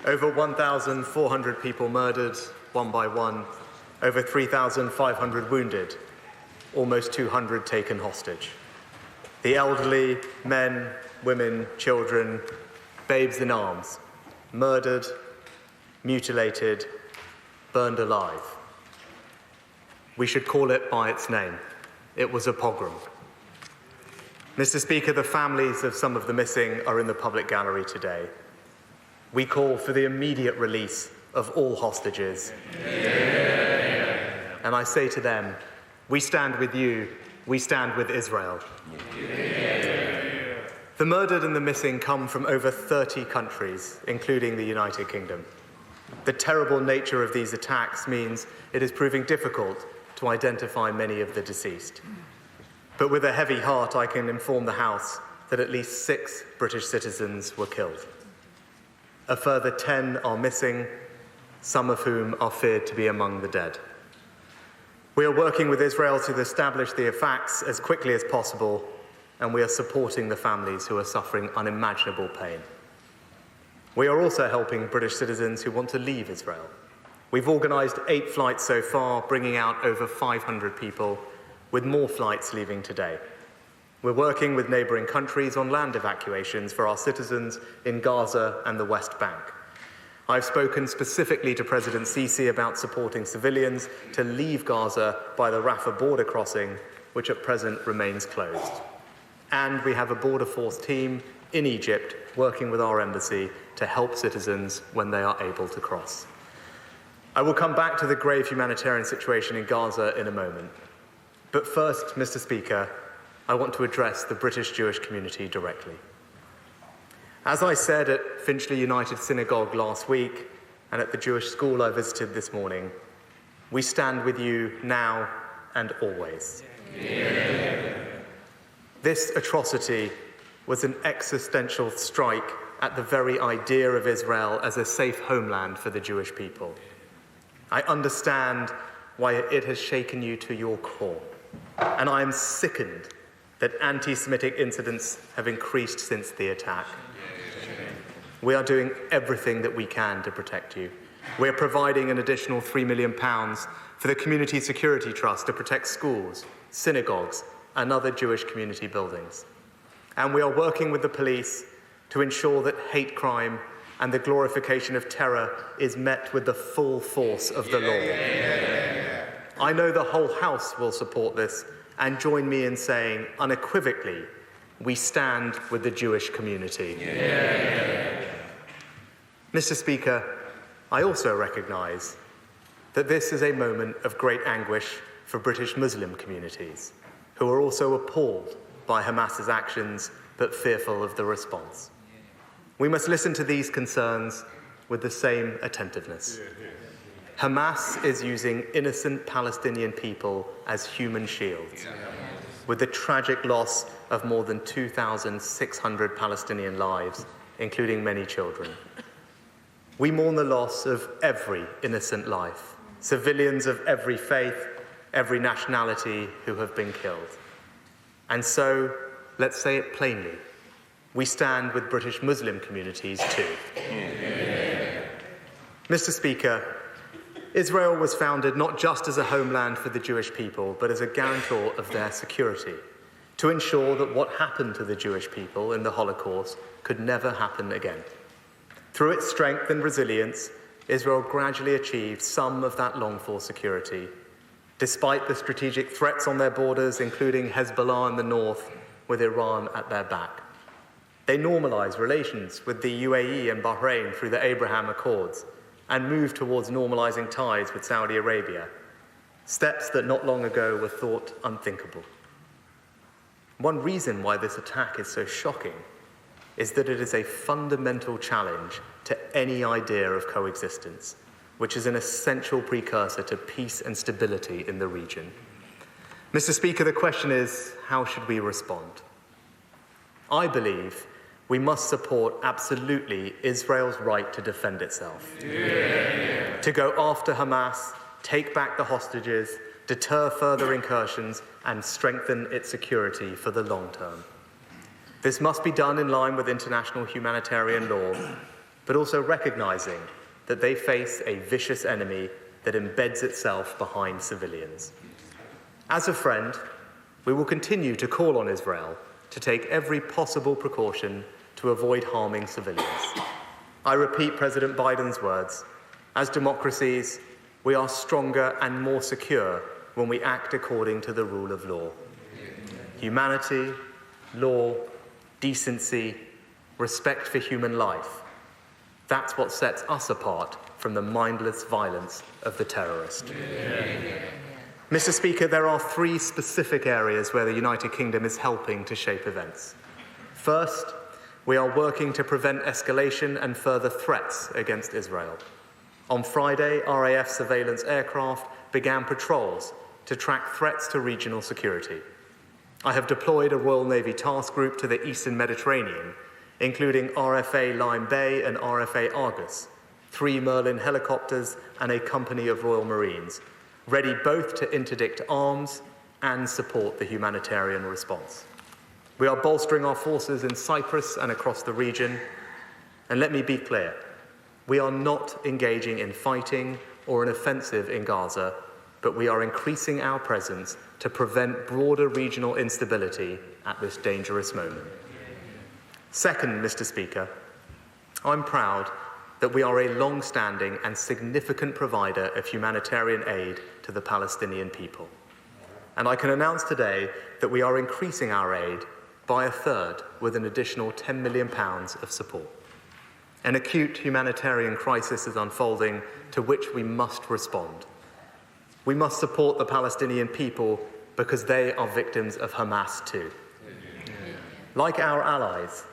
Over 1,400 people murdered, one by one. Over 3,500 wounded. Almost 200 taken hostage. The elderly, men, women, children, babes in arms, murdered, mutilated, burned alive. We should call it by its name. It was a pogrom. Mr. Speaker, the families of some of the missing are in the public gallery today. We call for the immediate release of all hostages. And I say to them, we stand with you, we stand with Israel. The murdered and the missing come from over 30 countries, including the United Kingdom. The terrible nature of these attacks means it is proving difficult to identify many of the deceased. But with a heavy heart, I can inform the House that at least 6 British citizens were killed. A further 10 are missing, some of whom are feared to be among the dead. We are working with Israel to establish the facts as quickly as possible, and we are supporting the families who are suffering unimaginable pain. We are also helping British citizens who want to leave Israel. We've organised 8 flights so far, bringing out over 500 people, with more flights leaving today. We're working with neighbouring countries on land evacuations for our citizens in Gaza and the West Bank. I've spoken specifically to President Sisi about supporting civilians to leave Gaza by the Rafah border crossing, which at present remains closed. And we have a border force team in Egypt working with our embassy to help citizens when they are able to cross. I will come back to the grave humanitarian situation in Gaza in a moment. But first, Mr. Speaker, I want to address the British Jewish community directly. As I said at Finchley United Synagogue last week and at the Jewish school I visited this morning, we stand with you now and always. This atrocity was an existential strike at the very idea of Israel as a safe homeland for the Jewish people. I understand why it has shaken you to your core, and I am sickened that anti-Semitic incidents have increased since the attack. We are doing everything that we can to protect you. We are providing an additional £3 million for the Community Security Trust to protect schools, synagogues, and other Jewish community buildings. And we are working with the police to ensure that hate crime and the glorification of terror is met with the full force of the law. I know the whole House will support this and join me in saying unequivocally, we stand with the Jewish community. Mr. Speaker, I also recognise that this is a moment of great anguish for British Muslim communities, who are also appalled by Hamas's actions but fearful of the response. We must listen to these concerns with the same attentiveness. Hamas is using innocent Palestinian people as human shields, with the tragic loss of more than 2,600 Palestinian lives, including many children. We mourn the loss of every innocent life, civilians of every faith, every nationality who have been killed. And so, let's say it plainly, we stand with British Muslim communities too. Mr. Speaker, Israel was founded not just as a homeland for the Jewish people, but as a guarantor of their security, to ensure that what happened to the Jewish people in the Holocaust could never happen again. Through its strength and resilience, Israel gradually achieved some of that longed-for security, despite the strategic threats on their borders, including Hezbollah in the north, with Iran at their back. They normalized relations with the UAE and Bahrain through the Abraham Accords and moved towards normalizing ties with Saudi Arabia, steps that not long ago were thought unthinkable. One reason why this attack is so shocking is that it is a fundamental challenge to any idea of coexistence, which is an essential precursor to peace and stability in the region. Mr. Speaker, the question is, how should we respond? I believe we must support absolutely Israel's right to defend itself, to go after Hamas, take back the hostages, deter further incursions, and strengthen its security for the long term. This must be done in line with international humanitarian law, but also recognizing that they face a vicious enemy that embeds itself behind civilians. As a friend, we will continue to call on Israel to take every possible precaution to avoid harming civilians. I repeat President Biden's words: as democracies, we are stronger and more secure when we act according to the rule of law. Humanity, law, decency, respect for human life. That's what sets us apart from the mindless violence of the terrorist. Mr. Speaker, there are three specific areas where the United Kingdom is helping to shape events. First, we are working to prevent escalation and further threats against Israel. On Friday, RAF surveillance aircraft began patrols to track threats to regional security. I have deployed a Royal Navy task group to the Eastern Mediterranean, including RFA Lyme Bay and RFA Argus, 3 Merlin helicopters and a company of Royal Marines, ready both to interdict arms and support the humanitarian response. We are bolstering our forces in Cyprus and across the region. And let me be clear, we are not engaging in fighting or an offensive in Gaza, but we are increasing our presence to prevent broader regional instability at this dangerous moment. Second, Mr. Speaker, I'm proud that we are a long-standing and significant provider of humanitarian aid to the Palestinian people. And I can announce today that we are increasing our aid by a third with an additional £10 million of support. An acute humanitarian crisis is unfolding to which we must respond. We must support the Palestinian people because they are victims of Hamas too. Like our allies,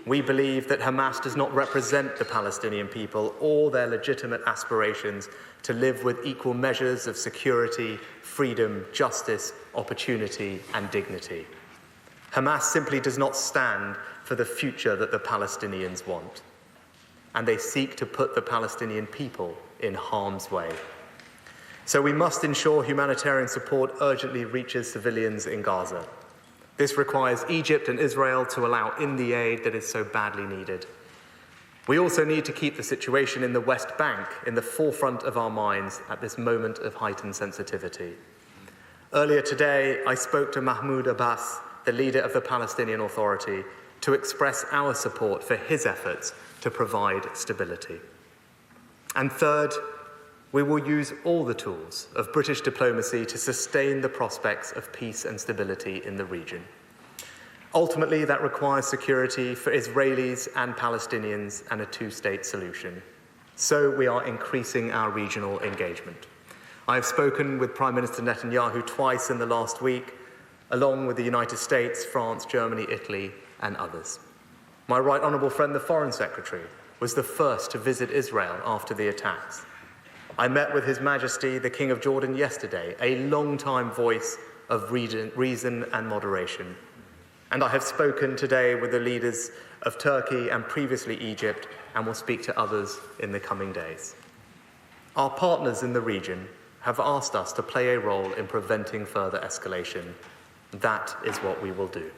we believe that Hamas does not represent the Palestinian people or their legitimate aspirations to live with equal measures of security, freedom, justice, opportunity, and dignity. Hamas simply does not stand for the future that the Palestinians want, and they seek to put the Palestinian people in harm's way. So we must ensure humanitarian support urgently reaches civilians in Gaza. This requires Egypt and Israel to allow in the aid that is so badly needed. We also need to keep the situation in the West Bank in the forefront of our minds at this moment of heightened sensitivity. Earlier today, I spoke to Mahmoud Abbas, the leader of the Palestinian Authority, to express our support for his efforts to provide stability. And third, we will use all the tools of British diplomacy to sustain the prospects of peace and stability in the region. Ultimately, that requires security for Israelis and Palestinians and a two-state solution. So we are increasing our regional engagement. I have spoken with Prime Minister Netanyahu twice in the last week, along with the United States, France, Germany, Italy, and others. My right honourable friend, the Foreign Secretary, was the first to visit Israel after the attacks. I met with His Majesty, the King of Jordan, yesterday, a long-time voice of reason and moderation. And I have spoken today with the leaders of Turkey and previously Egypt, and will speak to others in the coming days. Our partners in the region have asked us to play a role in preventing further escalation. That is what we will do.